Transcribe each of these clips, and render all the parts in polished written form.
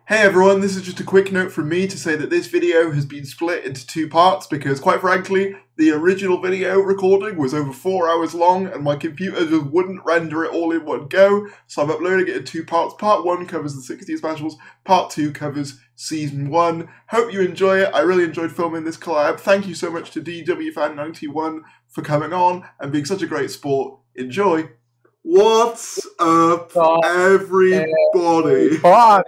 Hey everyone, this is just a quick note from me to say that this video has been split into two parts because, quite frankly, the original video recording was over 4 hours long and my computer just wouldn't render it all in one go, so I'm uploading it in two parts. Part 1 covers the 60s specials, Part 2 covers Season 1. Hope you enjoy it. I really enjoyed filming this collab. Thank you so much to dwfan91 for coming on and being such a great sport. Enjoy! What's up, everybody? I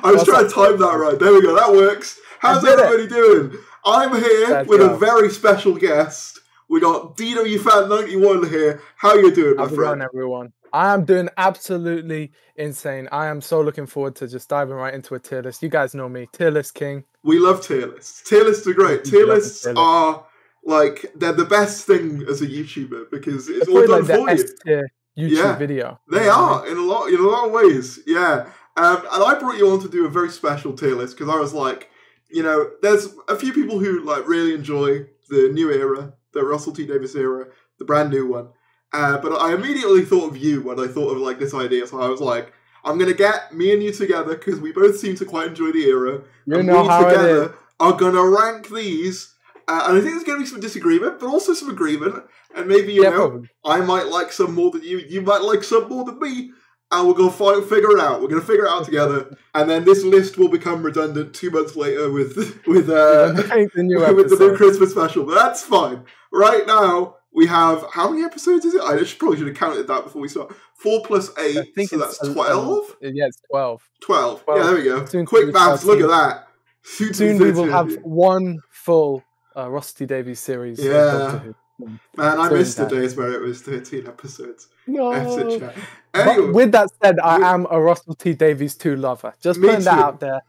was trying to time that right. There we go. That works. How's everybody doing? I'm here with a very special guest. We got dwfan91 here. How you doing, my friend? How's it going, everyone? I am doing absolutely insane. I am so looking forward to just diving right into a tier list. You guys know me, tier list king. We love tier lists. Tier lists are great. Tier lists are like they're the best thing as a YouTuber because it's all done for you. YouTube video. They are in a lot of ways. Yeah. And I brought you on to do a very special tier list because I was like, you know, there's a few people who like really enjoy the new era, the Russell T Davies era, the brand new one. But I immediately thought of you when I thought of like this idea. So I was like, I'm gonna get me and you together because we both seem to quite enjoy the era. You know how it is. Are gonna rank these. And I think there's going to be some disagreement, but also some agreement. And maybe, you know, probably. I might like some more than you, you might like some more than me. And we're going to figure it out. We're going to figure it out together. And then this list will become redundant 2 months later with the new Christmas special. But that's fine. Right now, we have, how many episodes is it? I probably should have counted that before we start. 4 plus 8, so that's 12? Yeah, it's 12. 12. Yeah, there we go. Quick maths, look at that. Soon we will have one full Russell T Davies series. Yeah. Man, I missed the days where it was 13 episodes. No. Anyway, but with that said, I am a Russell T Davies 2 lover. Just putting that out there.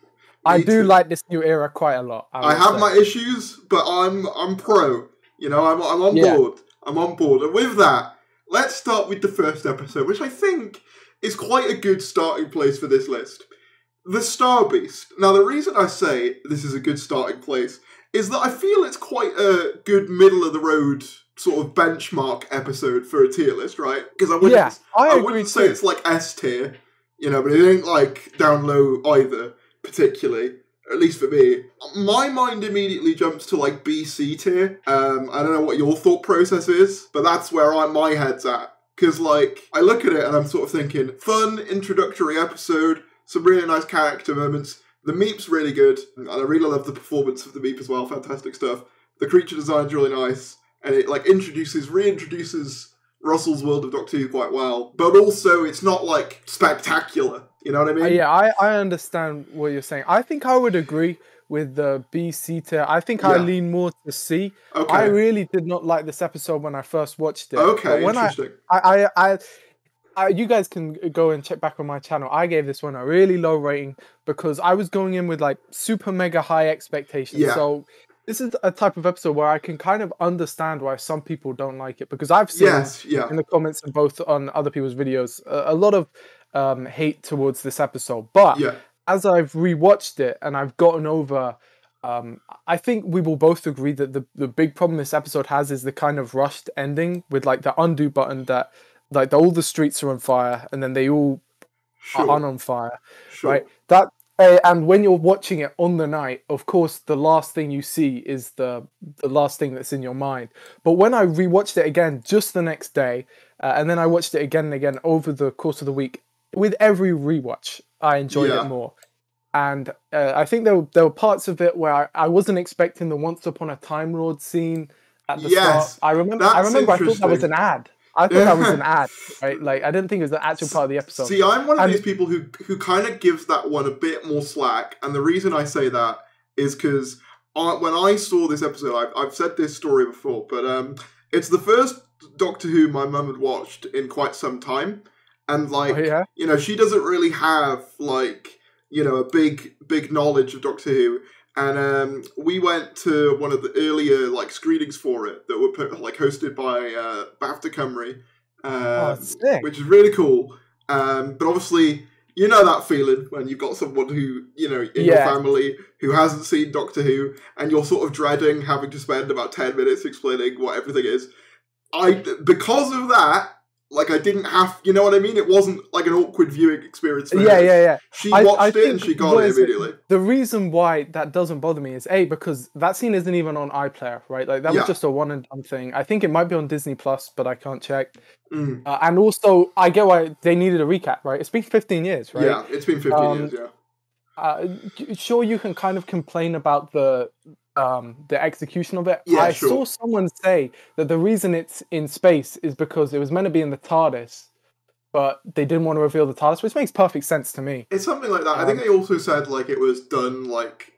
I do like this new era quite a lot. I have my issues, but I'm pro. You know, I'm on board. I'm on board. And with that, let's start with the first episode, which I think is quite a good starting place for this list. The Star Beast. Now, the reason I say this is a good starting place is that I feel it's quite a good middle-of-the-road sort of benchmark episode for a tier list, right? Because I wouldn't say it's like S tier, you know, but it ain't like down low either, particularly, at least for me. My mind immediately jumps to like B, C tier. I don't know what your thought process is, but that's where my head's at. Because like, I look at it and I'm sort of thinking, fun introductory episode, some really nice character moments. The Meep's really good, and I really love the performance of the Meep as well, fantastic stuff. The creature design's really nice, and it like reintroduces Russell's world of Doctor Who quite well, but also it's not like spectacular, you know what I mean? Yeah, I understand what you're saying. I think I would agree with the B, C tier. I think I lean more to C. Okay. I really did not like this episode when I first watched it. Okay, interesting. You guys can go and check back on my channel. I gave this one a really low rating because I was going in with like super mega high expectations. Yeah. So this is a type of episode where I can kind of understand why some people don't like it, because I've seen in the comments and both on other people's videos a lot of hate towards this episode. But as I've rewatched it and I've gotten over, I think we will both agree that the big problem this episode has is the kind of rushed ending with like the undo button that like all the streets are on fire and then they all are on fire, right? That and when you're watching it on the night, of course, the last thing you see is the last thing that's in your mind. But when I rewatched it again just the next day, and then I watched it again and again over the course of the week, with every rewatch, I enjoyed it more. And I think there were parts of it where I wasn't expecting the Once Upon a Time Lord scene at the start. I remember I thought that was an ad. I thought that was an ad, right? Like, I didn't think it was the actual part of the episode. See, I'm one of these people who kind of gives that one a bit more slack. And the reason I say that is because when I saw this episode, I've said this story before, but it's the first Doctor Who my mum had watched in quite some time. And, like, you know, she doesn't really have, like, you know, a big knowledge of Doctor Who. And we went to one of the earlier like screenings for it that were hosted by BAFTA Cymru, which is really cool. But obviously, you know that feeling when you've got someone who, you know, in your family who hasn't seen Doctor Who, and you're sort of dreading having to spend about 10 minutes explaining what everything is. Because of that, Like, I didn't have, you know what I mean? It wasn't like an awkward viewing experience for her. Yeah. She watched it and she got it immediately. The reason why that doesn't bother me is because that scene isn't even on iPlayer, right? Like, that was just a one and done thing. I think it might be on Disney Plus, but I can't check. And also, I get why they needed a recap, right? It's been 15 years, right? Yeah, it's been 15 years, sure, you can kind of complain about the execution of it. Yeah, I saw someone say that the reason it's in space is because it was meant to be in the TARDIS, but they didn't want to reveal the TARDIS, which makes perfect sense to me. It's something like that. I think they also said like it was done like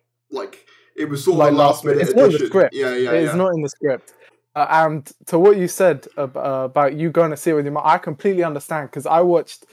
it was sort of a last minute It's addition. not in the script. It's not in the script. And to what you said about you going to see it with your mom, I completely understand, because I watched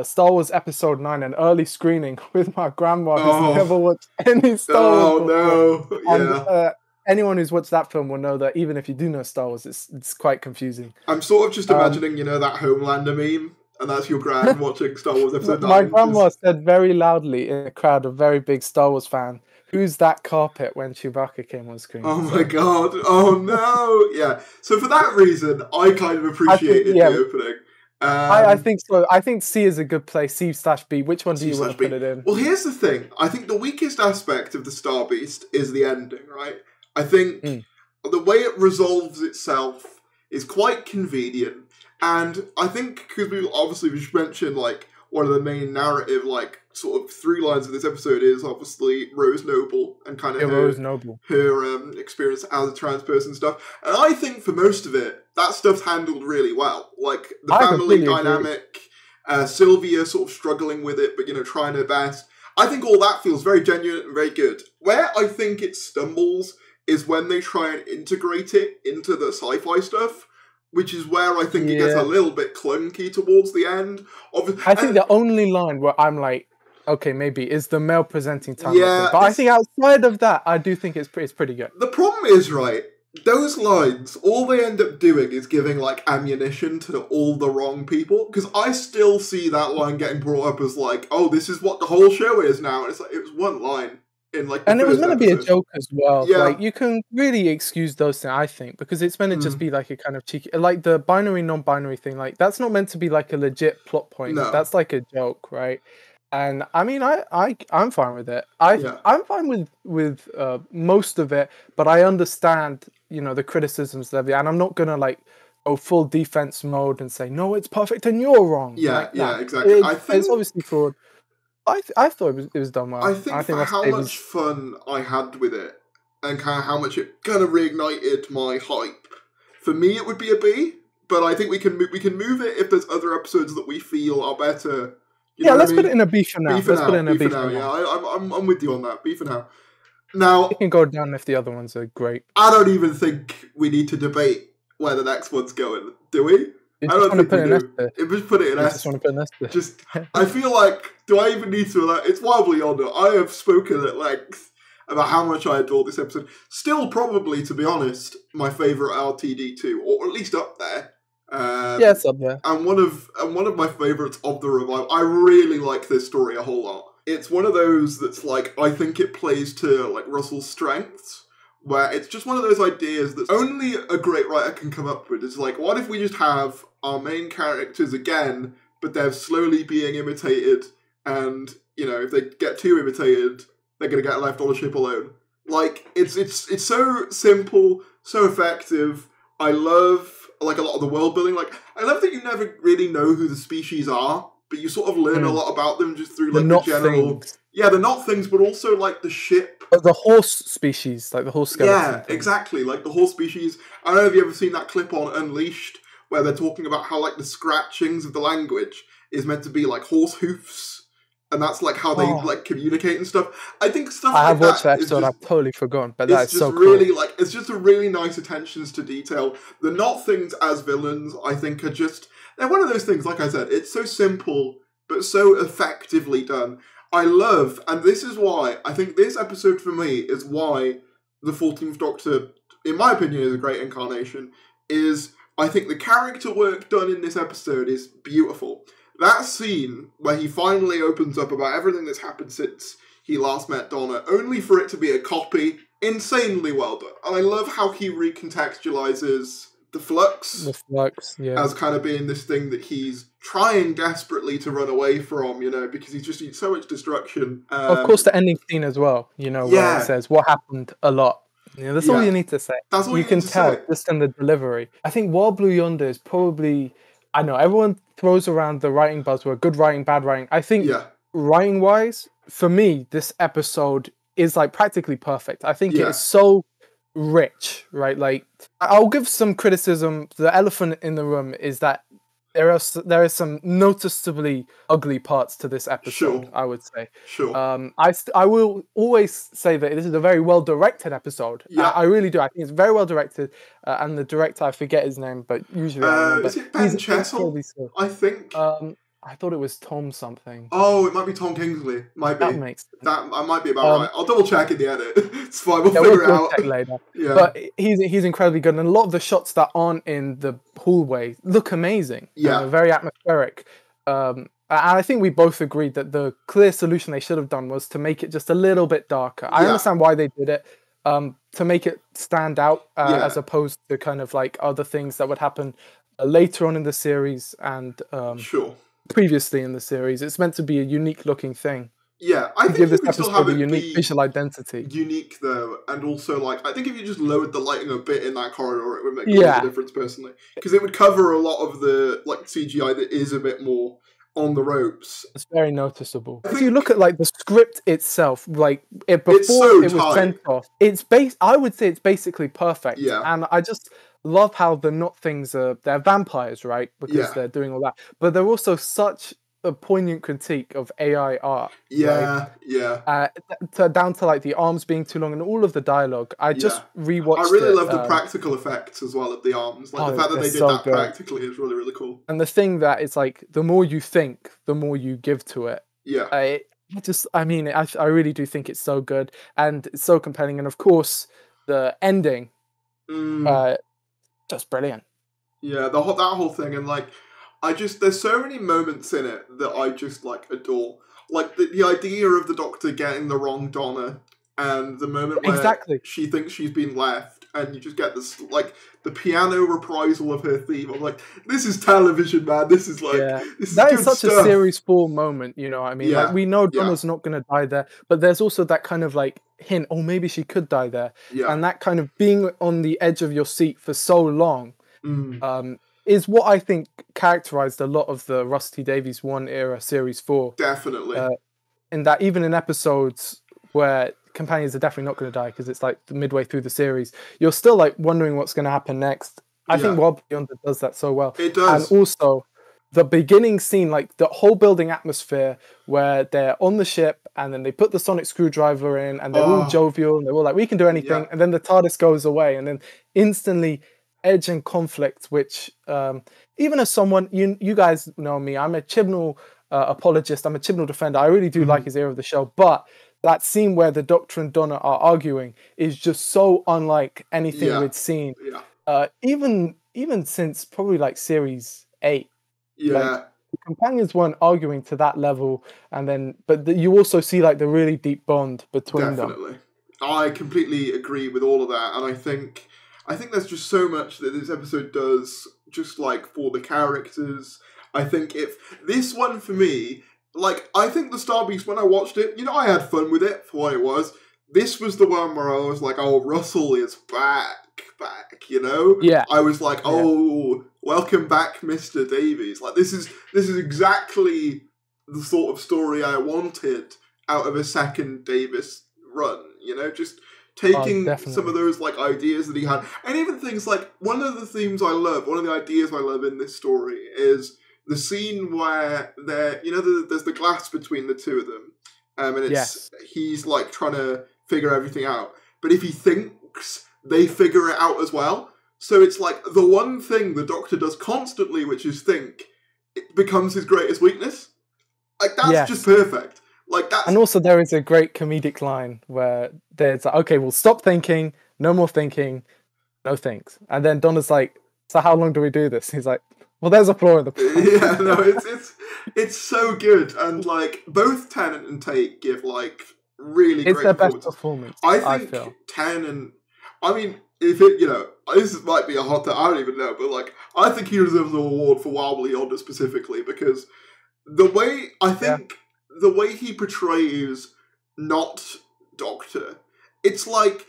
Star Wars Episode 9, an early screening with my grandma who's never watched any Star Wars before. And, anyone who's watched that film will know that even if you do know Star Wars, it's quite confusing. I'm sort of just imagining, that Homelander meme, and that's your grand watching Star Wars Episode 9. My grandma said very loudly in a crowd, a very big Star Wars fan, "Who's that carpet?" when Chewbacca came on screen. Oh my god. Oh no. Yeah. So for that reason, I kind of appreciated the opening. I think so. I think C is a good place. C/B. Which one do you want to put it in? Well, here's the thing. I think the weakest aspect of the Star Beast is the ending, right? I think the way it resolves itself is quite convenient. And I think, because we should mention, like, one of the main narrative, like, sort of through lines of this episode is obviously Rose Noble and kind of her experience as a trans person and stuff. And I think for most of it, that stuff's handled really well. Like, the family dynamic, Sylvia sort of struggling with it, but, trying her best. I think all that feels very genuine and very good. Where I think it stumbles is when they try and integrate it into the sci-fi stuff, which is where I think it gets a little bit clunky towards the end. I think the only line where I'm like, okay, maybe, is the male presenting time. But I think outside of that, I do think it's pretty good. The problem is, right, those lines, all they end up doing is giving, like, ammunition to all the wrong people. Because I still see that line getting brought up as, like, oh, this is what the whole show is now. And it's like, it was one line. And it was meant to be a joke as well. Yeah. Like, you can really excuse those things, I think, because it's meant to just be like a kind of cheeky, like the binary non-binary thing. Like, that's not meant to be like a legit plot point. No. That's like a joke, right? And I mean, I'm fine with it. I'm fine with most of it, but I understand, the criticisms of it, and I'm not gonna like go full defense mode and say no, it's perfect and you're wrong. Yeah, exactly. I think it's obviously fraud. I thought it was done well. I think for how much fun I had with it, and kind of how much it kind of reignited my hype, for me it would be a B. But I think we can move it if there's other episodes that we feel are better. Let's put it in a B for now. Let's put it in a B for now. Yeah, I'm with you on that. B for now. Now it can go down if the other ones are great. I don't even think we need to debate where the next one's going, do we? I don't think we do. Just put it in S. Just want to put in S. Just, I feel like, do I even need to? It's wildly honor. I have spoken at length about how much I adore this episode. Still, probably, to be honest, my favourite RTD2, or at least up there. It's up there. And one of my favourites of the revival. I really like this story a whole lot. It's one of those that's like, I think it plays to like Russell's strengths, where it's just one of those ideas that only a great writer can come up with. It's like, what if we just have our main characters again, but they're slowly being imitated, and, if they get too imitated, they're going to get left on a ship alone. Like, it's so simple, so effective. I love, like, a lot of the world building. Like, I love that you never really know who the species are, but you sort of learn a lot about them just through, like, the general... Things. Yeah, they're not things, but also, like, the ship. The horse species, like the horse skeleton. Yeah, exactly, like the horse species. I don't know if you've ever seen that clip on Unleashed, where they're talking about how, like, the scratchings of the language is meant to be, like, horse hoofs, and that's, like, how they, like, communicate and stuff. I think stuff like that... I have watched that episode, I've totally forgotten, but that's so cool. Really, like, it's just a really nice attentions to detail. The not things as villains, I think, are just... They're one of those things, like I said, it's so simple, but so effectively done. I love, and this is why, I think this episode for me is why the 14th Doctor, in my opinion, is a great incarnation, is I think the character work done in this episode is beautiful. That scene where he finally opens up about everything that's happened since he last met Donna, only for it to be a copy, insanely well done. And I love how he recontextualizes the flux. The flux, yeah. As kind of being this thing that he's trying desperately to run away from, you know, because he's just seen so much destruction. Of course, the ending scene as well, you know, where it says what happened a lot. You know, that's all you need to say. That's all you can tell just in the delivery. I think Wild Blue Yonder is probably, I know everyone throws around the writing buzzword, good writing, bad writing. I think writing wise, for me, this episode is like practically perfect. I think it is so rich, right? Like, I'll give some criticism. The elephant in the room is that there is some noticeably ugly parts to this episode. I would say. I will always say that this is a very well directed episode. I really do. I think it's very well directed, and the director, I forget his name, but usually I remember. Is it Ben Chessel? I think. I thought it was Tom something. Oh, it might be Tom Kingsley. Might be. That makes sense. That I might be about right. I'll double check in the edit. It's fine. We'll figure it out later. But he's incredibly good, and a lot of the shots that aren't in the hallway look amazing. Very atmospheric. And I think we both agreed that the clear solution they should have done was to make it just a little bit darker. I understand why they did it. To make it stand out as opposed to kind of like other things that would happen later on in the series and previously in the series. It's meant to be a unique looking thing. Yeah, I think give this episode a unique visual identity. Unique though, and also like I think if you just lowered the lighting a bit in that corridor, it would make a bit of a difference personally, because it would cover a lot of the like CGI that is a bit more on the ropes. It's very noticeable. If you look at like the script itself, like before it was sent off, I would say it's basically perfect. And I just love how the Not things they're vampires, right? Because they're doing all that, but they're also such a poignant critique of AI art. Down to like the arms being too long and all of the dialogue. I just rewatched it. I really love the practical effects as well of the arms. Like the fact that they did that practically is really, really cool. And the thing that it's like, the more you think, the more you give to it. I really do think it's so good and it's so compelling. And of course, the ending, just brilliant. Yeah, that whole thing, and like, there's so many moments in it that I just like adore. Like the idea of the Doctor getting the wrong Donna, and the moment where she thinks she's been left, and you just get this like the piano reprisal of her theme. I'm like, this is television, man. This is like that is such a series 4 moment. You know what I mean? Like we know Donna's not going to die there, but there's also that kind of like hint, oh maybe she could die there, and that kind of being on the edge of your seat for so long. Is what I think characterized a lot of the Rusty Davies 1 era series 4. Definitely. In that even in episodes where companions are definitely not going to die because it's like midway through the series, you're still like wondering what's going to happen next. I think Wild Beyond does that so well. It does. And also the beginning scene, like the whole building atmosphere where they're on the ship and then they put the sonic screwdriver in and they're all jovial and they're all like, we can do anything. And then the TARDIS goes away and then instantly edge and conflict, which even as someone, you guys know me, I'm a Chibnall apologist, I'm a Chibnall defender, I really do like his era of the show, but that scene where the Doctor and Donna are arguing is just so unlike anything we'd seen, even since probably like series 8. Like, the companions weren't arguing to that level, and then you also see like the really deep bond between them. I completely agree with all of that, and I think there's just so much that this episode does, just like for the characters. I think if this one for me, like I think the Star Beast, when I watched it, you know, I had fun with it for what it was. This was the one where I was like, oh, Russell is back, you know? I was like, oh, welcome back, Mr. Davies. Like this is exactly the sort of story I wanted out of a second Davis run, you know, just taking some of those like ideas that he had, and even things like one of the themes I love, one of the ideas I love in this story is the scene where there's the glass between the two of them, and he's like trying to figure everything out, but if he thinks, they figure it out as well. So it's like the one thing the Doctor does constantly, which is think, it becomes his greatest weakness. Like that's just perfect. Like that, and also there is a great comedic line where there's like, okay, we'll stop thinking, no more thinking, no thanks. And then Donna's like, so how long do we do this? He's like, well, there's a flaw in the plan. It's so good, and like both Tennant and Tate give like really great their best performance. I think Tennant, I mean, if it, you know, this might be a hot take, I don't even know, but like, I think he deserves an award for Wobbly Yonder specifically, because the way, I think, the way he portrays not Doctor, it's like,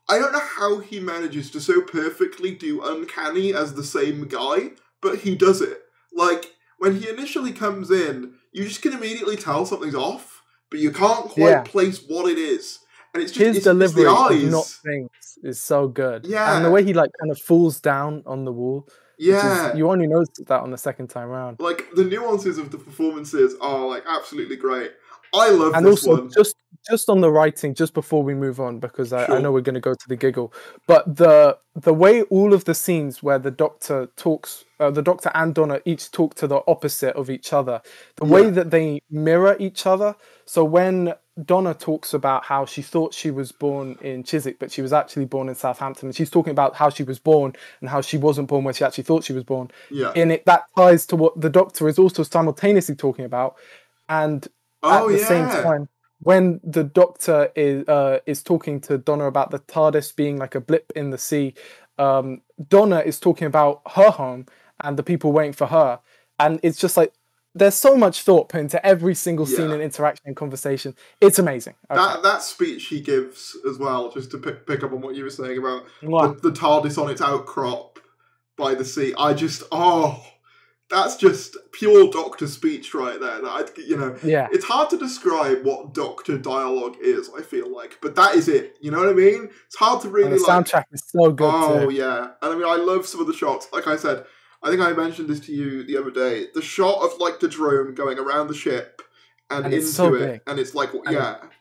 I don't know how he manages to so perfectly do Uncanny as the same guy, but he does it. Like, when he initially comes in, you just can immediately tell something's off, but you can't quite place what it is. And it's just his delivery it's the eyes. Of not things is so good. Yeah. And the way he like kind of falls down on the wall. Yeah. You only notice that on the second time round. Like, the nuances of the performances are like absolutely great. I love and this also, one. Just on the writing, just before we move on, because I know we're going to go to the giggle, but the way all of the scenes where the Doctor talks, the Doctor and Donna each talk to the opposite of each other, the way that they mirror each other. So when Donna talks about how she thought she was born in Chiswick, but she was actually born in Southampton, and she's talking about how she was born and how she wasn't born where she actually thought she was born. Yeah. And that ties to what the Doctor is also simultaneously talking about. And at the same time, when the Doctor is talking to Donna about the TARDIS being like a blip in the sea, Donna is talking about her home and the people waiting for her. And it's just like, there's so much thought put into every single scene and interaction and conversation. It's amazing. Okay. That speech he gives as well, just to pick up on what you were saying about the TARDIS on its outcrop by the sea. That's just pure Doctor speech right there. It's hard to describe what Doctor dialogue is, I feel like, but that is it. You know what I mean? It's hard to really. And the soundtrack is so good. Oh yeah, and I mean, I love some of the shots. Like I said, I think I mentioned this to you the other day. The shot of like the drone going around the ship and into so it, big. and it's like,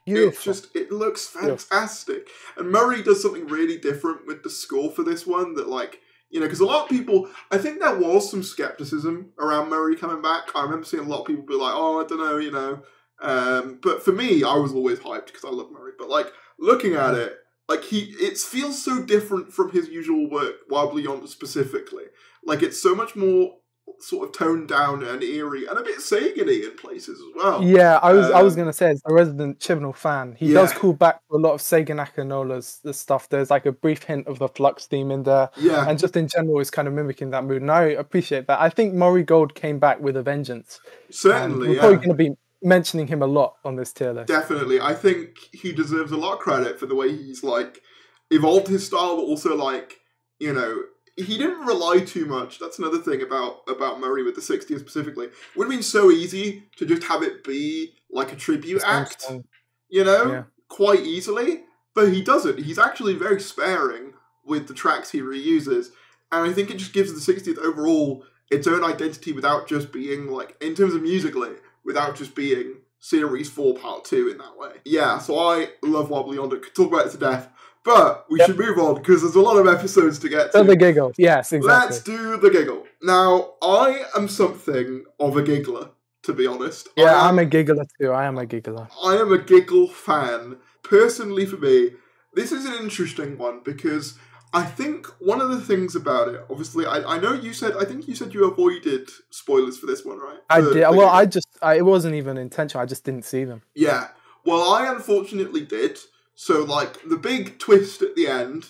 beautiful. it looks fantastic. And Murray does something really different with the score for this one that like. You know, because a lot of people, I think there was some skepticism around Murray coming back. I remember seeing a lot of people be like, oh, I don't know, you know. But for me, I was always hyped because I love Murray. But, like, looking at it, like, it feels so different from his usual work, Wobbly Yonder specifically. Like, it's so much more sort of toned down and eerie and a bit Sagan-y in places as well. Yeah, I was going to say, as a resident Chibnall fan, he does call back to a lot of Sagan Akinola's stuff. There's like a brief hint of the Flux theme in there. Yeah. And just in general, it's kind of mimicking that mood. And I appreciate that. I think Murray Gold came back with a vengeance. Certainly, we're probably going to be mentioning him a lot on this tier list. Definitely. I think he deserves a lot of credit for the way he's like evolved his style, but also like, you know, he didn't rely too much. That's another thing about Murray with the 60s specifically. It would have been so easy to just have it be like a tribute act, you know, quite easily. But he doesn't. He's actually very sparing with the tracks he reuses. And I think it just gives the 60th overall its own identity without just being like, in terms of musically, without just being Series 4 Part 2 in that way. Yeah, so I love Wobbly Yonder. Could talk about it to death. But we should move on, because there's a lot of episodes to get to. So the giggle. Yes, exactly. Let's do the giggle. Now, I am something of a giggler, to be honest. Yeah, I'm a giggler too. I am a giggler. I am a giggle fan. Personally, for me, this is an interesting one, because I think one of the things about it, obviously, I know you said, I think you said you avoided spoilers for this one, right? I did. Well, it wasn't even intentional. I just didn't see them. Yeah. Well, I unfortunately did. So, like, the big twist at the end,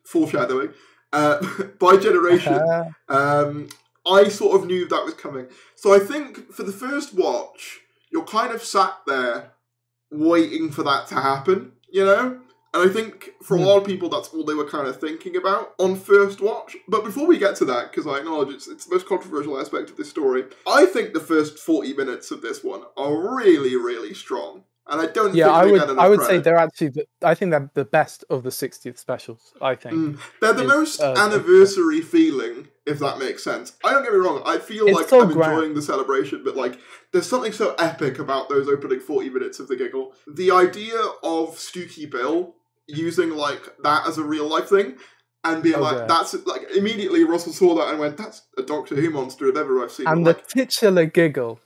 foreshadowing, by generation, I sort of knew that was coming. So I think for the first watch, you're kind of sat there waiting for that to happen, you know? And I think for a lot of people, that's all they were kind of thinking about on first watch. But before we get to that, because I acknowledge it's the most controversial aspect of this story, I think the first 40 minutes of this one are really, really strong. And I don't think I would credit. say they're actually, I think they're the best of the 60th specials, I think. They're the most anniversary feeling, if that makes sense. I don't get me wrong, I feel like I'm enjoying the celebration, but like, there's something so epic about those opening 40 minutes of the giggle. The idea of Stooky Bill using like that as a real life thing, and being that's like, immediately Russell saw that and went, that's a Doctor Who monster if ever I've seen. And the titular giggle,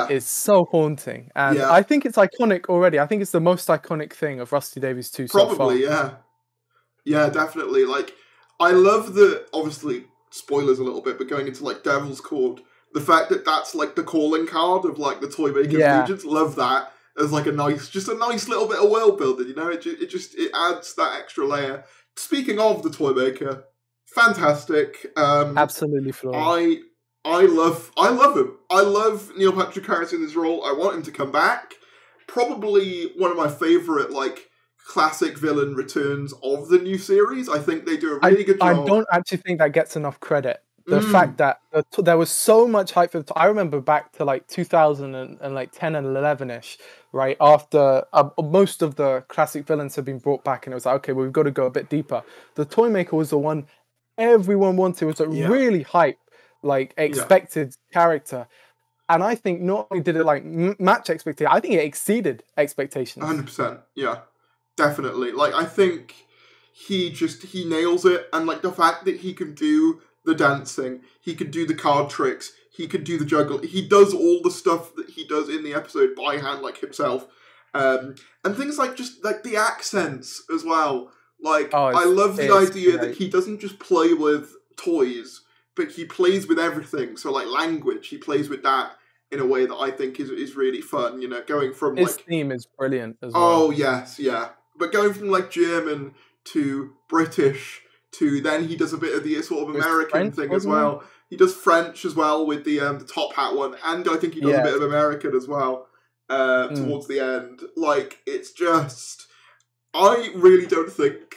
is so haunting. And I think it's iconic already. I think it's the most iconic thing of Rusty Davies 2 so far. Probably, yeah. Yeah, definitely. Like, I love the, obviously, spoilers a little bit, but going into like Devil's Cord, the fact that that's like the calling card of like the Toy Makers Legions, love that. As like a nice little bit of world building, you know? It adds that extra layer speaking of the Toymaker, fantastic. Absolutely flawless. I love him. I love Neil Patrick Harris in this role. I want him to come back. Probably one of my favourite, like, classic villain returns of the new series. I think they do a really good job. I don't actually think that gets enough credit. The fact that there was so much hype for I remember back to like 2010 and 11ish, right after most of the classic villains had been brought back, and it was like, okay, well, we've got to go a bit deeper. The Toymaker was the one everyone wanted. It was a really hype, like expected character, and I think not only did it like match expectations, I think it exceeded expectations. 100%, yeah, definitely. Like, I think he nails it, and like the fact that he can do the dancing, he could do the card tricks, he could do the juggle, he does all the stuff that he does in the episode by hand, like himself, and things like just like the accents as well. Like, I love the idea that he doesn't just play with toys, but he plays with everything. So like language, he plays with that in a way that I think is really fun, you know, going from his like... theme is brilliant as well. Oh, yes, yeah. But going from like German to British to then he does a bit of the sort of American thing as well. He does French as well with the top hat one, and I think he does a bit of American as well towards the end. Like, it's just... I really don't think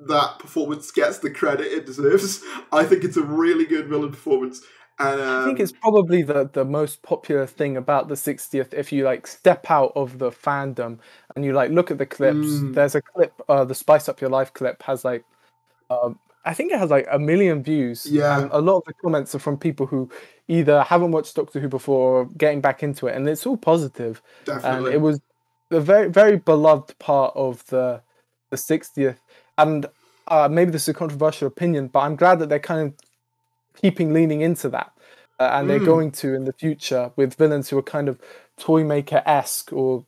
that performance gets the credit it deserves. I think it's a really good villain performance. And I think it's probably the most popular thing about the 60th. If you like step out of the fandom and you like look at the clips, there's a clip, the Spice Up Your Life clip has like, I think it has like 1 million views. Yeah. And a lot of the comments are from people who either haven't watched Doctor Who before or getting back into it, and it's all positive. Definitely. And it was a very, very beloved part of the 60th. And maybe this is a controversial opinion, but I'm glad that they're kind of leaning into that. And they're going to in the future with villains who are kind of Toymaker-esque, or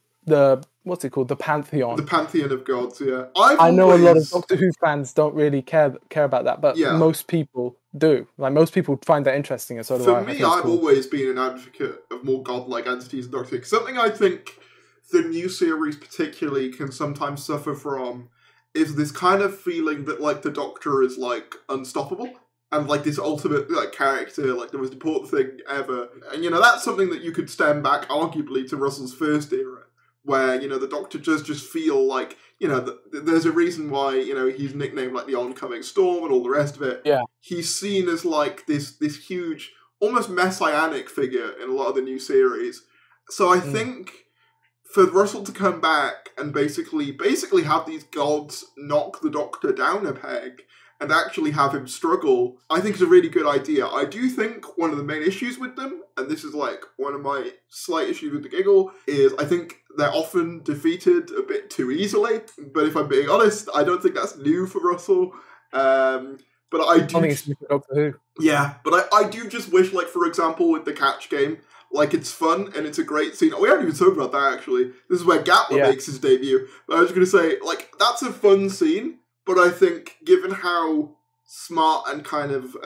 what's it called? The Pantheon. The Pantheon of Gods, yeah. I know a lot of Doctor Who fans don't really care about that, but most people do. Like, most people find that interesting, and so do I. For me, I've always been an advocate of more godlike entities in Doctor Who. Something I think the new series particularly can sometimes suffer from is this kind of feeling that, like, the Doctor is, like, unstoppable. And, like, this ultimate, like, character, like, the most important thing ever. And, you know, that's something that you could stem back, arguably, to Russell's first era, where, you know, the Doctor does just feel like, you know, there's a reason why, you know, he's nicknamed, like, the Oncoming Storm and all the rest of it. Yeah. He's seen as, like, this huge, almost messianic figure in a lot of the new series. So I think for Russell to come back and basically have these gods knock the Doctor down a peg and actually have him struggle, I think is a really good idea. I do think one of the main issues with them, and this is like one of my slight issues with the giggle, is I think they're often defeated a bit too easily. But if I'm being honest, I don't think that's new for Russell. But I do... I think it's new for Doctor Who. Yeah, but I do just wish, like, for example, with the catch game, like, it's fun and it's a great scene. We haven't even talked about that, actually. This is where Gatwa makes his debut. But I was going to say, like, that's a fun scene. But I think, given how smart and kind of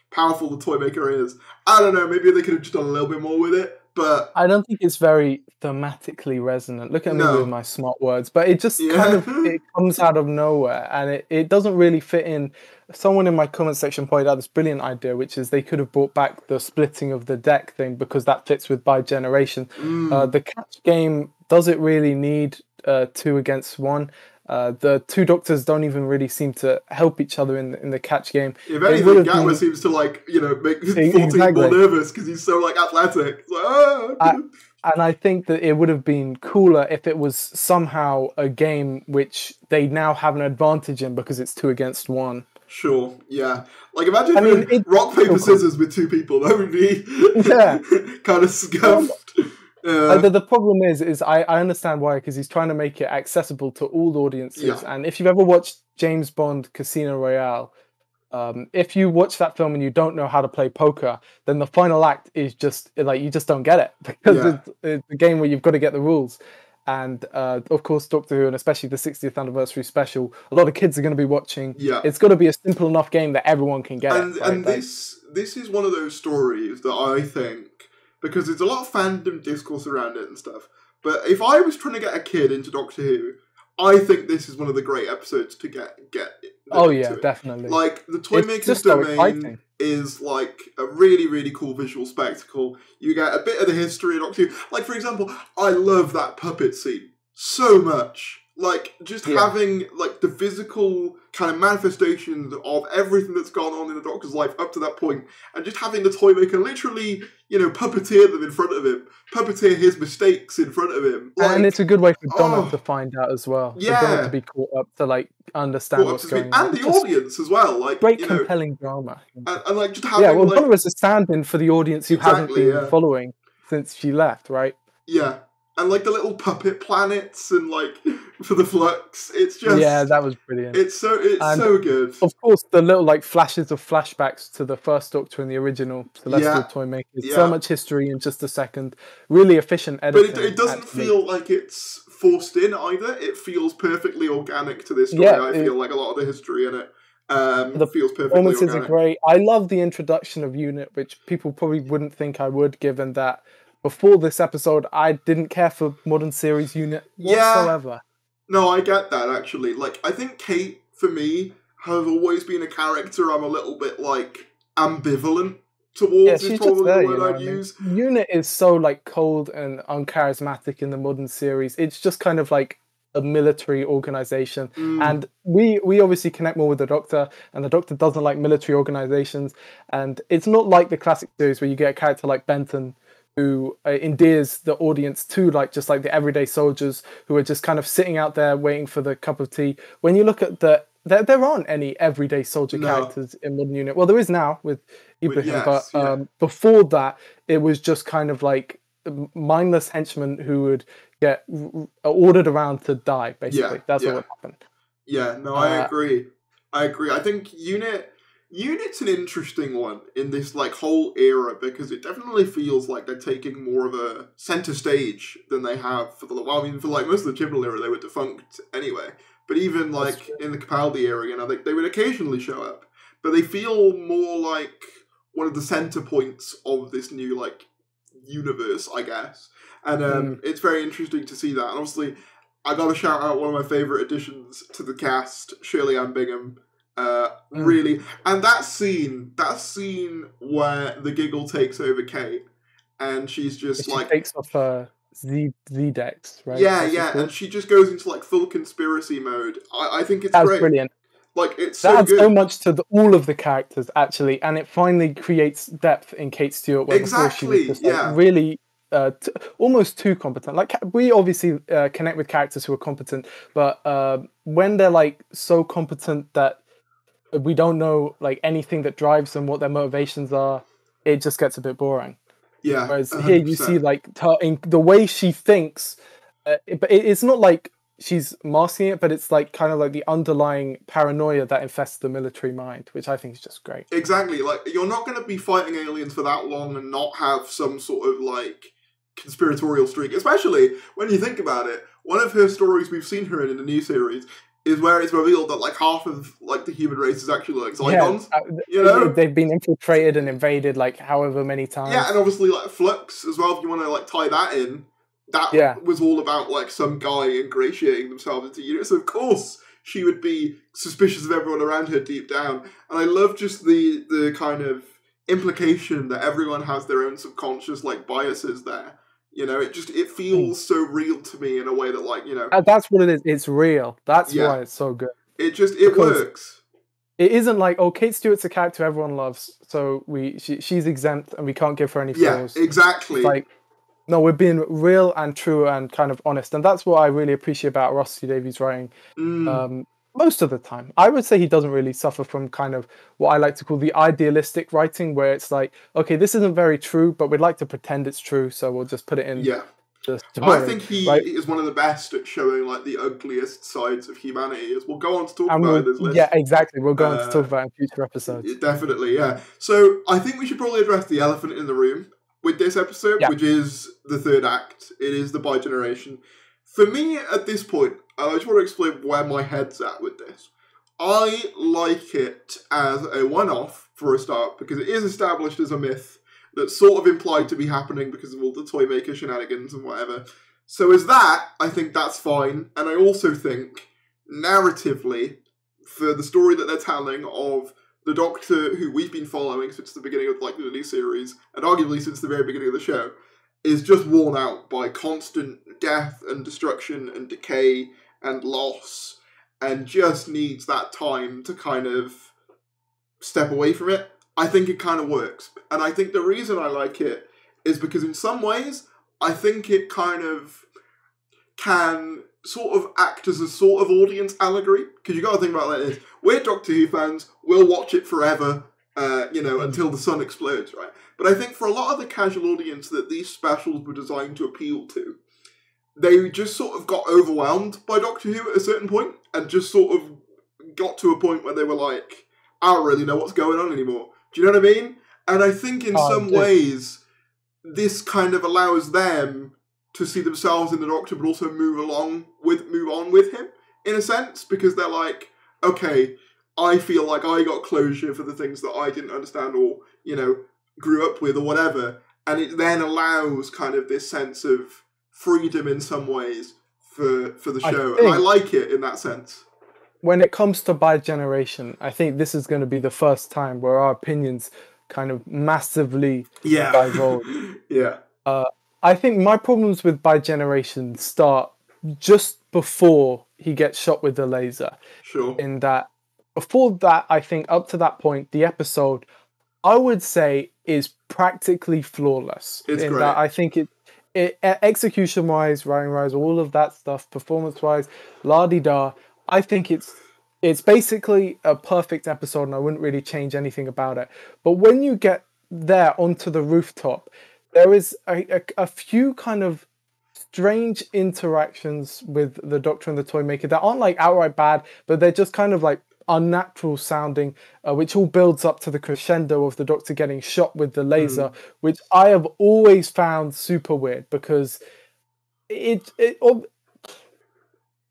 powerful the Toymaker is, I don't know, maybe they could have just done a little bit more with it, but... I don't think it's very thematically resonant. Look at me with my smart words. But it just kind of it comes out of nowhere, and it doesn't really fit in. Someone in my comment section pointed out this brilliant idea, which is they could have brought back the splitting of the deck thing, because that fits with bi-generation. The catch game, does it really need 2 against 1? The 2 Doctors don't even really seem to help each other in the catch game. If anything, Gatwa seems to, like, you know, make 14 more nervous because he's so, like, athletic. Like, and I think that it would have been cooler if it was somehow a game which they now have an advantage in because it's 2 against 1. Sure, yeah. Like, imagine rock, paper, scissors with 2 people. That would be kind of scuffed. The problem is I understand why, because he's trying to make it accessible to all audiences. And if you've ever watched James Bond Casino Royale, if you watch that film and you don't know how to play poker, then the final act is just like, you just don't get it, because it's a game where you've got to get the rules. And of course, Doctor Who, and especially the 60th anniversary special, a lot of kids are going to be watching. It's got to be a simple enough game that everyone can get it. And this is one of those stories that I think, because there's a lot of fandom discourse around it and stuff, but if I was trying to get a kid into Doctor Who, I think this is one of the great episodes to get Oh yeah, into it. definitely. Like the Toymaker's Domain is like a really, really cool visual spectacle. You get a bit of the history of Doctor Who. Like, for example, I love that puppet scene so much. Like, just having, like, the physical kind of manifestations of everything that's gone on in the Doctor's life up to that point, and just having the Toymaker literally, you know, puppeteer them in front of him, puppeteer his mistakes in front of him. Like, and it's a good way for Donna to find out as well. Yeah. For Donna to be caught up, to, like, understand what's going on. And the audience as well. Like, great, compelling drama. And, like, just having, like... Donna is a stand-in for the audience who hasn't been following since she left, right? Yeah. And, like, the little puppet planets and, like, for the flux. It's just... Yeah, that was brilliant. It's so good. Of course, the little, like, flashes of flashbacks to the first Doctor and the original Celestial Toymakers. Yeah. So much history in just a second. Really efficient editing. But it doesn't feel like it's forced in either. It feels perfectly organic to this story. I feel like a lot of the history in it the feels perfectly organic. Performances are great. I love the introduction of Unit, which people probably wouldn't think I would, given that before this episode, I didn't care for modern series Unit whatsoever. Yeah. No, I get that, actually. Like, I think Kate, for me, has always been a character I'm a little bit, like, ambivalent towards, is probably the word I'd use. Unit is so, like, cold and uncharismatic in the modern series. It's just kind of like a military organization. And we obviously connect more with the Doctor, and the Doctor doesn't like military organizations. And it's not like the classic series where you get a character like Benton, who endears the audience to, like, just like the everyday soldiers who are just kind of sitting out there waiting for the cup of tea. When you look at there aren't any everyday soldier characters in Modern Unit. Well, there is now with Ibrahim, but before that, it was just kind of like mindless henchmen who would get ordered around to die, basically. That's what would happen. Yeah, no, I agree. I think Unit's an interesting one in this, like, whole era, because it definitely feels like they're taking more of a center stage than they have for for like most of the Chibnall era, they were defunct anyway. But even, like, in the Capaldi era, you know, they would occasionally show up. But they feel more like one of the center points of this new, like, universe, I guess. And it's very interesting to see that. And obviously, I gotta shout out one of my favorite additions to the cast, Shirley Ann Bingham. Really, and that scene where the giggle takes over Kate, and she's just she takes off her Z-Dex, right? Yeah, and she just goes into, like, full conspiracy mode. I think it's great. Brilliant. Like, it's that so adds good. So much to all of the characters, actually, and it finally creates depth in Kate Stewart. Where before she was just, like, really almost too competent. Like, we obviously connect with characters who are competent, but when they're, like, so competent that we don't know, like, anything that drives them, what their motivations are, it just gets a bit boring. Yeah. Whereas 100%. Here you see, like, in the way she thinks, but it's not like she's masking it, but it's like kind of like the underlying paranoia that infests the military mind, which I think is just great. Exactly. Like, you're not going to be fighting aliens for that long and not have some sort of, like, conspiratorial streak, especially when you think about it. One of her stories we've seen her in the new series is where it's revealed that, like, half of, like, the human race is actually, like, Zygons. You know? They've been infiltrated and invaded, like, however many times. Yeah, and obviously, like, Flux as well, if you want to, like, tie that in. That was all about, like, some guy ingratiating themselves into Unit. So, of course, she would be suspicious of everyone around her deep down. And I love just the kind of implication that everyone has their own subconscious, like, biases there. You know, it feels so real to me in a way that, like, you know... That's what it is. It's real. That's why it's so good. It works. It isn't like, oh, Kate Stewart's a character everyone loves, so she's exempt and we can't give her any flaws. Yeah, exactly. It's like, no, we're being real and true and kind of honest. And that's what I really appreciate about Rusty Davies' writing. Most of the time. I would say he doesn't really suffer from kind of what I like to call the idealistic writing, where it's like, okay, this isn't very true, but we'd like to pretend it's true, so we'll just put it in. Yeah. I think he is one of the best at showing, like, the ugliest sides of humanity, as we'll go on to talk about in this list. Yeah, exactly. We'll go on to talk about in future episodes. Definitely, yeah. So I think we should probably address the elephant in the room with this episode, which is the third act. It is the bi-generation. For me, at this point, I just want to explain where my head's at with this. I like it as a one-off, for a start, because it is established as a myth that's sort of implied to be happening because of all the Toymaker shenanigans and whatever. So as that, I think that's fine. And I also think, narratively, for the story that they're telling of the Doctor who we've been following since the beginning of the new series, and arguably since the very beginning of the show, is just worn out by constant death and destruction and decay and loss, and just needs that time to kind of step away from it. I think it kind of works. And I think the reason I like it is because in some ways, I think it kind of can sort of act as a sort of audience allegory. Because you got to think about it like this. We're Doctor Who fans. We'll watch it forever, until the sun explodes, right? But I think for a lot of the casual audience that these specials were designed to appeal to, they just sort of got overwhelmed by Doctor Who at a certain point and just sort of got to a point where they were like, I don't really know what's going on anymore. Do you know what I mean? And I think in some ways, this kind of allows them to see themselves in the Doctor, but also move on with him, in a sense, because they're like, okay, I feel like I got closure for the things that I didn't understand or, grew up with or whatever. And it then allows kind of this sense of freedom in some ways for the show. And I like it in that sense. When it comes to bi-generation, I think this is going to be the first time where our opinions kind of massively diverge. Yeah. I think my problems with bi-generation start just before he gets shot with the laser. Sure. In that, before that, I think up to that point, the episode, I would say, is practically flawless. It's great. That I think it execution-wise, writing-wise, all of that stuff, performance-wise, la-di-da, I think it's basically a perfect episode and I wouldn't really change anything about it. But when you get there onto the rooftop, there is a few kind of strange interactions with the Doctor and the Toymaker that aren't like outright bad, but they're just kind of like unnatural sounding, which all builds up to the crescendo of the Doctor getting shot with the laser, which I have always found super weird because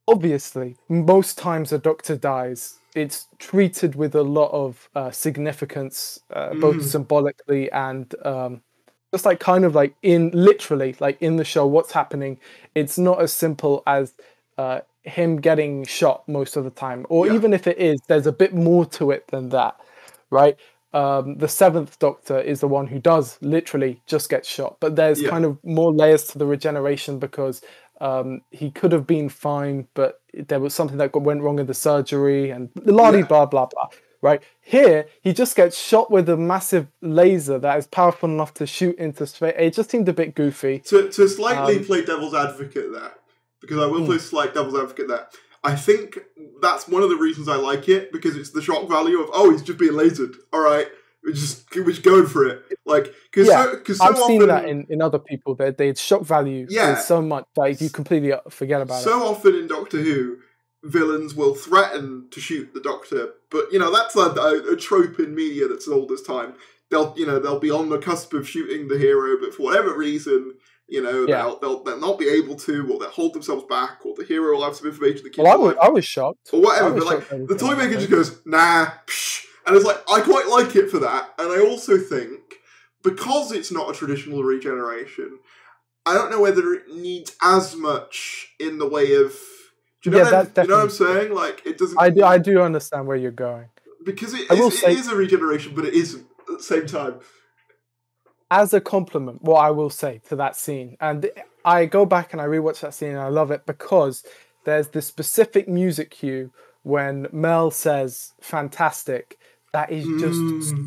obviously, most times a Doctor dies, it's treated with a lot of significance, both symbolically and just like kind of like literally in the show, what's happening. It's not as simple as him getting shot most of the time, or even if it is, there's a bit more to it than that, right? The seventh Doctor is the one who does literally just get shot, but there's kind of more layers to the regeneration because he could have been fine, but there was something that went wrong in the surgery and blah blah blah, right? Here, he just gets shot with a massive laser that is powerful enough to shoot into space. It just seemed a bit goofy. To slightly play devil's advocate there, because I will play slight devil's advocate there. I think that's one of the reasons I like it, because it's the shock value of, he's just being lasered. All right, we're just going for it. Like, because I've seen that in other people. They shock value is so much that you completely forget about it. So often in Doctor Who, villains will threaten to shoot the Doctor, but that's a trope in media that's old as time. They'll be on the cusp of shooting the hero, but for whatever reason, they'll not be able to, or they'll hold themselves back, or the hero will have some information that keeps I was shocked. Or whatever, but like, the Toymaker just goes, nah, psh, and it's like, I quite like it for that, and I also think, because it's not a traditional regeneration, I don't know whether it needs as much in the way of, you know what I'm saying? Like, it doesn't... I do understand where you're going. Because it is a regeneration, but it isn't at the same time. As a compliment, what I will say to that scene, and I go back and I rewatch that scene and I love it because there's this specific music cue when Mel says fantastic that is just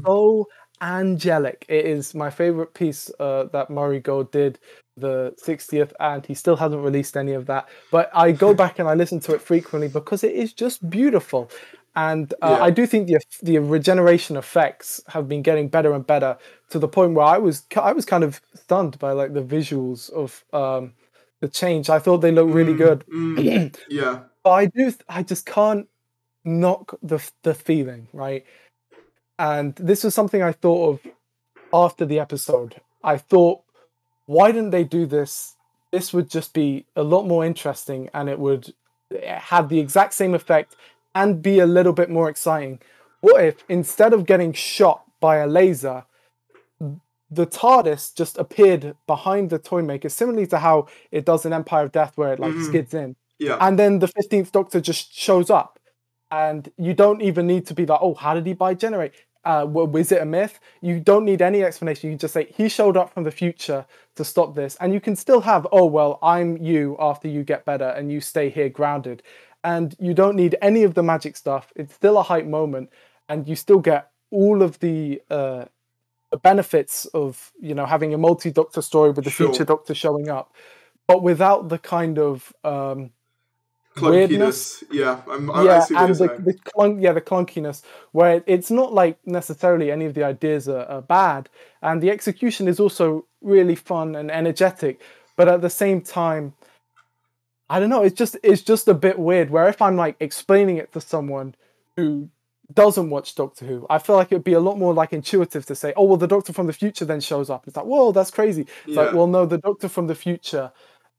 so angelic. It is my favorite piece that Murray Gold did, the 60th, and he still hasn't released any of that, but I go back and I listen to it frequently because it is just beautiful. And I do think the regeneration effects have been getting better and better, to the point where I was kind of stunned by like the visuals of the change. I thought they looked really good. But I just can't knock the feeling, right? And this was something I thought of after the episode. I thought, why didn't they do this? This would just be a lot more interesting, and it would have the exact same effect and be a little bit more exciting. What if, instead of getting shot by a laser, the TARDIS just appeared behind the Toymaker, similarly to how it does in Empire of Death, where it like skids in. Yeah. And then the 15th Doctor just shows up. And you don't even need to be like, oh, how did he regenerate? Was it a myth? You don't need any explanation. You just say, he showed up from the future to stop this. And you can still have, oh, well, I'm you after you get better and you stay here grounded. And you don't need any of the magic stuff. It's still a hype moment. And you still get all of the benefits of, you know, having a multi-Doctor story with the future Doctor showing up, but without the kind of weirdness. Yeah, I see what you're saying. The clunkiness, where it's not like necessarily any of the ideas are bad, and the execution is also really fun and energetic, but at the same time, I don't know, it's just a bit weird, where if I'm like explaining it to someone who doesn't watch Doctor Who, I feel like it would be a lot more like intuitive to say, oh, well, the Doctor from the future then shows up. It's like, whoa, that's crazy. It's like, well, no, the Doctor from the future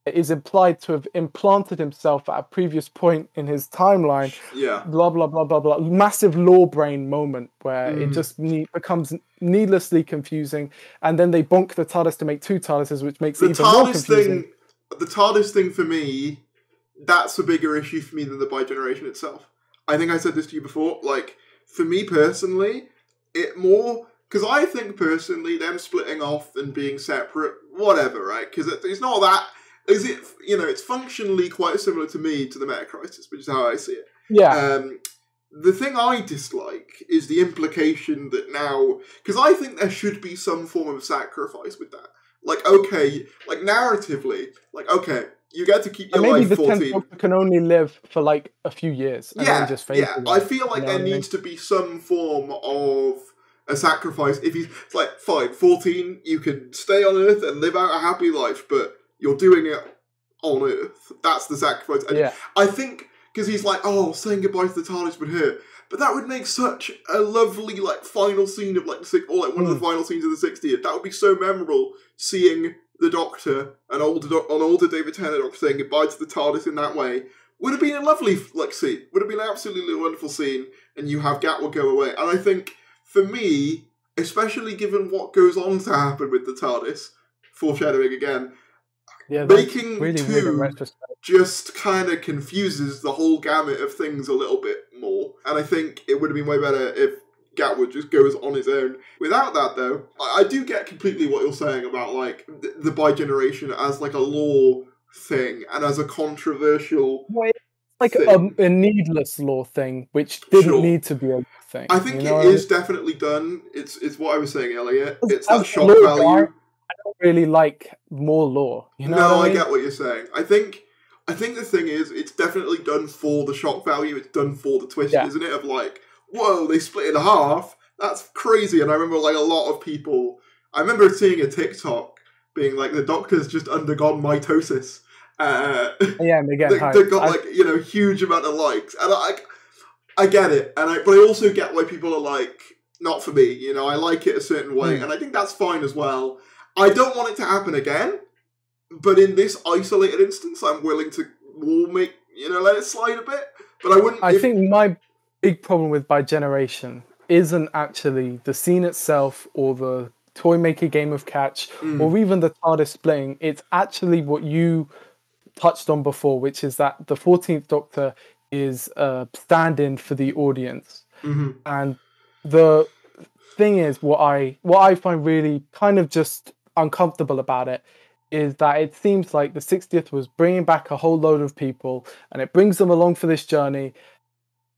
is implied to have implanted himself at a previous point in his timeline. Yeah. Blah, blah, blah, blah, blah. Massive law brain moment where it just becomes needlessly confusing. And then they bonk the TARDIS to make two TARDISes, which makes it even more confusing. The TARDIS thing for me, that's a bigger issue for me than the bi-generation itself. I think I said this to you before, like, for me personally, it more... Because I think, personally, them splitting off and being separate, whatever, right? Because it's not that... Is it, you know, it's functionally quite similar to me to the Meta Crisis, which is how I see it. Yeah. The thing I dislike is the implication that now... Because I think there should be some form of sacrifice with that. Like, okay, like, narratively, like, okay... You get to keep your life 14. Maybe the 10th Doctor can only live for like a few years and then just fade away. I feel like there needs to be some form of a sacrifice. It's like, fine, 14, you can stay on Earth and live out a happy life, but you're doing it on Earth. That's the sacrifice. And I think, because he's like, oh, saying goodbye to the TARDIS would hurt. But that would make such a lovely, like, final scene of, like, one of the final scenes of the 60th. That would be so memorable, seeing the Doctor, an older David Tennant Doctor, saying goodbye to the TARDIS in that way. Would have been a lovely, like, scene. Would have been an absolutely wonderful scene, and you have Gatwa go away. And I think, for me, especially given what goes on to happen with the TARDIS, foreshadowing again, making really two just kind of confuses the whole gamut of things a little bit more. And I think it would have been way better if Gatwood just goes on his own. Without that, though, I do get completely what you're saying about, like, the bi-generation as, like, a law thing and as a controversial like a needless law thing, which didn't need to be a thing. I think it is definitely done. It's what I was saying earlier. It's that shock value. I don't really like more lore. You know no, what I mean? I get what you're saying. I think the thing is, it's definitely done for the shock value. It's done for the twist, isn't it? Of like, whoa, they split in half. That's crazy. And I remember like a lot of people. I remember seeing a TikTok being like, the Doctor's just undergone mitosis. And they get they got like huge amount of likes, and I get it, but I also get why people are like, not for me. I like it a certain way, and I think that's fine as well. I don't want it to happen again, but in this isolated instance, I'm willing to let it slide a bit. But I wouldn't. I think my big problem with bi-generation isn't actually the scene itself or the toy maker game of catch or even the TARDIS splitting. It's actually what you touched on before, which is that the 14th Doctor is a stand-in for the audience. And the thing is, what I find really kind of just uncomfortable about it is that it seems like the 60th was bringing back a whole load of people, and it brings them along for this journey,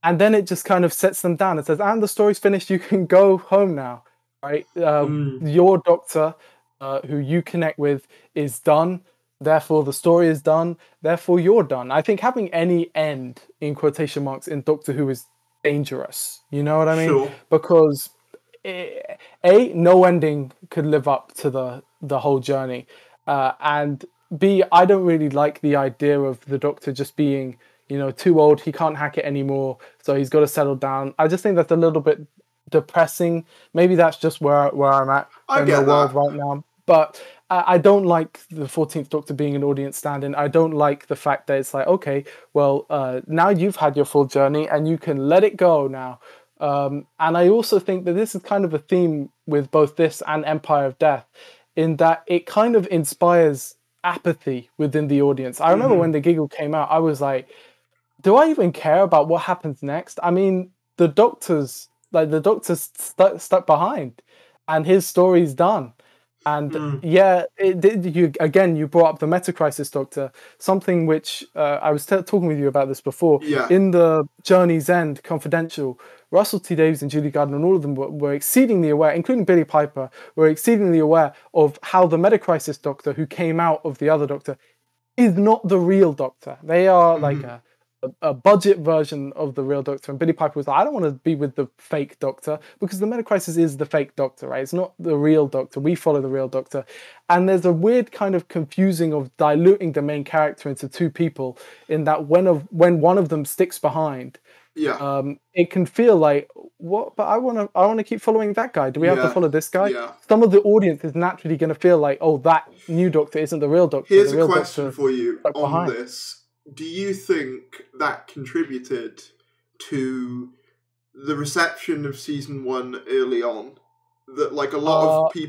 and then it just kind of sets them down. It says, and the story's finished, you can go home now, right? Your Doctor, who you connect with, is done. Therefore, the story is done. Therefore, you're done. I think having any end, in quotation marks, in Doctor Who is dangerous. You know what I mean? Sure. Because, A, no ending could live up to the whole journey. And B, I don't really like the idea of the Doctor just being, too old. He can't hack it anymore, so he's got to settle down. I just think that's a little bit depressing. Maybe that's just where I'm at in the world right now. But I don't like the 14th Doctor being an audience stand-in. I don't like the fact that it's like, okay, well, now you've had your full journey and you can let it go now. And I also think that this is kind of a theme with both this and Empire of Death, in that it kind of inspires apathy within the audience. I remember when the giggle came out, I was like, do I even care about what happens next? I mean, the doctor's stuck behind, and his story's done. And yeah, you brought up the Metacrisis Doctor, something which I was talking with you about this before. Yeah. In the Journey's End Confidential, Russell T Davies and Julie Gardner and all of them were exceedingly aware, including Billie Piper, were exceedingly aware of how the Metacrisis Doctor, who came out of the other Doctor, is not the real Doctor. They are like a budget version of the real Doctor. And Billie Piper was like, I don't want to be with the fake Doctor, because the Metacrisis is the fake Doctor, right? It's not the real Doctor. We follow the real Doctor. And there's a weird kind of confusing of diluting the main character into two people, in that when one of them sticks behind, it can feel like, what? But I want to keep following that guy. Do we have to follow this guy? Yeah. Some of the audience is naturally going to feel like, oh, that new Doctor isn't the real Doctor. Here's the real a question for you on behind. this. Do you think that contributed to the reception of season 1 early on? That like a lot of the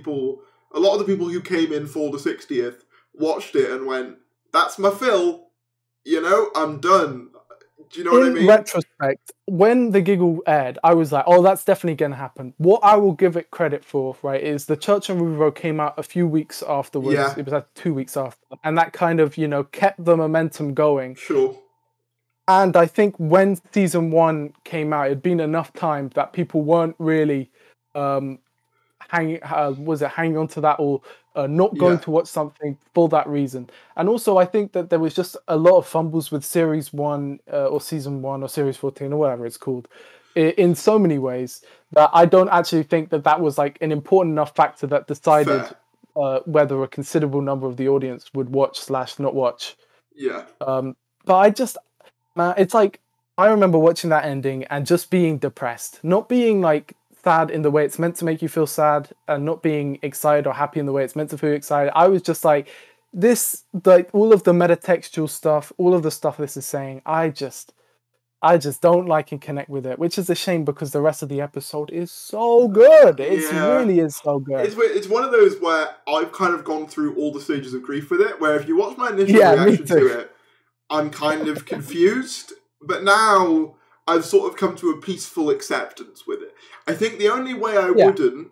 people who came in for the 60th watched it and went, "That's my fill, I'm done." Do you know what I mean? In retrospect, when the giggle aired, I was like, oh, that's definitely going to happen. What I will give it credit for, right, is the Church and Ruby Road came out a few weeks afterwards. Yeah. It was like 2 weeks after. And that kind of, kept the momentum going. Sure. And I think when season 1 came out, it'd been enough time that people weren't really hanging on to that, or not going to watch something for that reason. And also, I think that there was just a lot of fumbles with series 1 or season 1 or series 14 or whatever it's called, in so many ways, that I don't actually think that was like an important enough factor that decided whether a considerable number of the audience would watch / not watch. Yeah. But I just, man, it's like, I remember watching that ending and just being depressed, not being like sad in the way it's meant to make you feel sad, and not being excited or happy in the way it's meant to feel excited. I was just like, this, like all of the metatextual stuff, all of the stuff this is saying, I just don't like and connect with it, which is a shame, because the rest of the episode is so good. It really is so good. It's one of those where I've kind of gone through all the stages of grief with it, where if you watch my initial reaction to it, I'm kind of confused, but now I've sort of come to a peaceful acceptance with it. I think the only way I wouldn't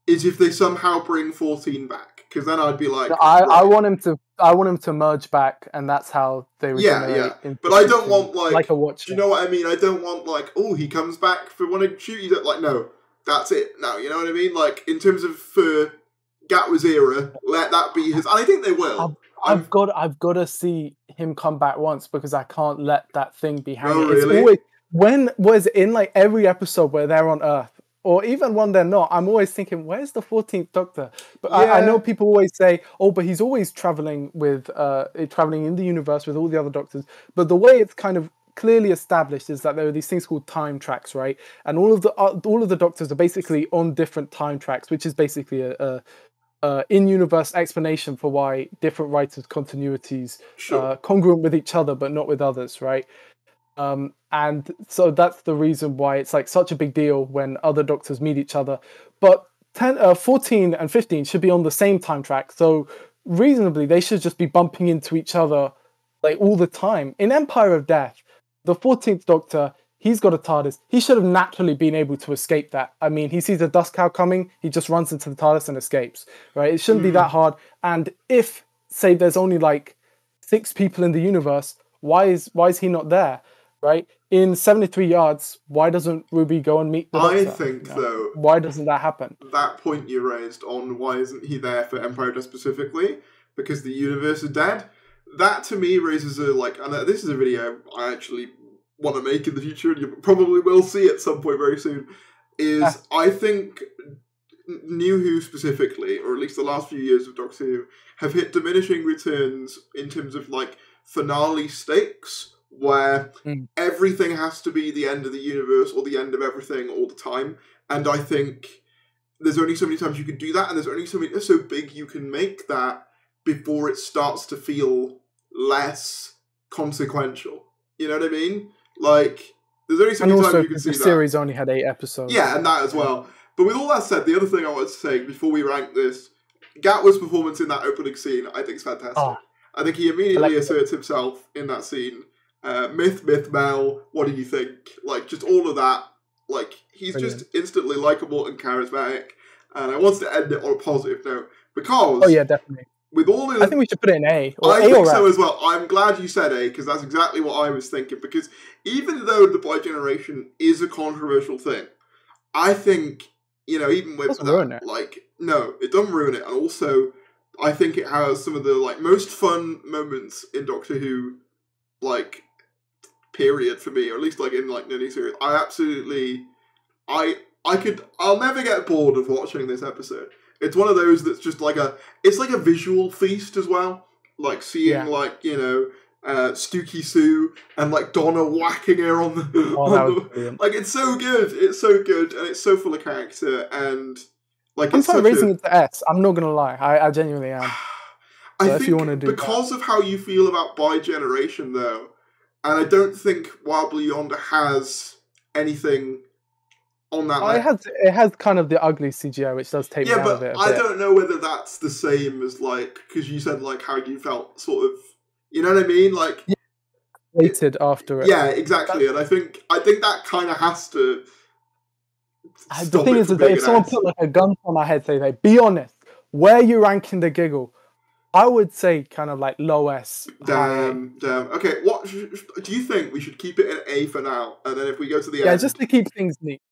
is if they somehow bring 14 back, because then I'd be like, I want him to merge back, and that's how they regenerate. But I don't want like a watch. Do you know what I mean? I don't want like, oh, he comes back for one to shoot you. Like, no, that's it. No, you know what I mean? Like, in terms of for Gatwa's era, let that be his. And I think they will. I've got to see him come back once, because I can't let that thing be hanging. Oh, really? It's always, when was it in like every episode where they're on Earth, or even when they're not, I'm always thinking, where's the 14th Doctor? But I know people always say, oh, but he's always traveling in the universe with all the other Doctors. But the way it's kind of clearly established is that there are these things called time tracks, right? And all of the Doctors are basically on different time tracks, which is basically a in-universe explanation for why different writers' continuities congruent with each other but not with others, right? And so that's the reason why it's like such a big deal when other Doctors meet each other. But 14 and 15 should be on the same time track, so reasonably they should just be bumping into each other like all the time. In Empire of Death, the 14th Doctor, he's got a TARDIS. He should have naturally been able to escape that. I mean, he sees a dust cloud coming, he just runs into the TARDIS and escapes, right? It shouldn't be that hard. And if, say, there's only like 6 people in the universe, why is he not there, right? In 73 Yards, why doesn't Ruby go and meet the Doctor? I think, though, why doesn't that happen? That point you raised on why isn't he there for Empire of Death specifically, because the universe is dead, that to me raises a, like, and this is a video I actually want to make in the future, and you probably will see at some point very soon, is I think New Who specifically, or at least the last few years of Doctor Who, have hit diminishing returns in terms of, like, finale stakes, where everything has to be the end of the universe or the end of everything all the time. And I think there's only so many times you can do that, and there's only so big you can make that before it starts to feel less consequential. You know what I mean? Like, There's only so many times you can see that. The series only had 8 episodes. Yeah, and that as well. But with all that said, the other thing I wanted to say before we rank this, Gatwa's performance in that opening scene, I think is fantastic. Oh, I think he immediately asserts himself in that scene. Myth, Mel, what do you think? Like, just all of that. Like, he's just instantly likable and charismatic. And I wanted to end it on a positive note. Because... Oh, yeah, definitely. With all I think we should put it in A. I think so as well. I'm glad you said A, because that's exactly what I was thinking. Because even though the bi-generation is a controversial thing, I think, you know, even with that, like, no, it doesn't ruin it. And also, I think it has some of the, like, most fun moments in Doctor Who, like, period for me, or at least, like, in, like, any series. I absolutely, I'll never get bored of watching this episode. It's one of those that's just like it's like a visual feast as well. Like seeing like, you know, Stooky Sue and like Donna whacking her on the, like it's so good. It's so good and it's so full of character and like I'm raising it to S. I'm not gonna lie. I genuinely am. I think if you want to do because of how you feel about bi-generation though, and I don't think Wild Blue Yonder has anything on that. It has kind of the ugly CGI, which does take me out of it. I don't know whether that's the same as like because you said like how you felt sort of, you know what I mean, like waited after it. Yeah, exactly, and I think that kind of has to. The thing is, if someone put like a gun to my head, say, like, be honest, where are you ranking the giggle? I would say kind of like low S. Damn. Okay, what do you think? We should keep it in A for now, and then if we go to the end, just to keep things neat.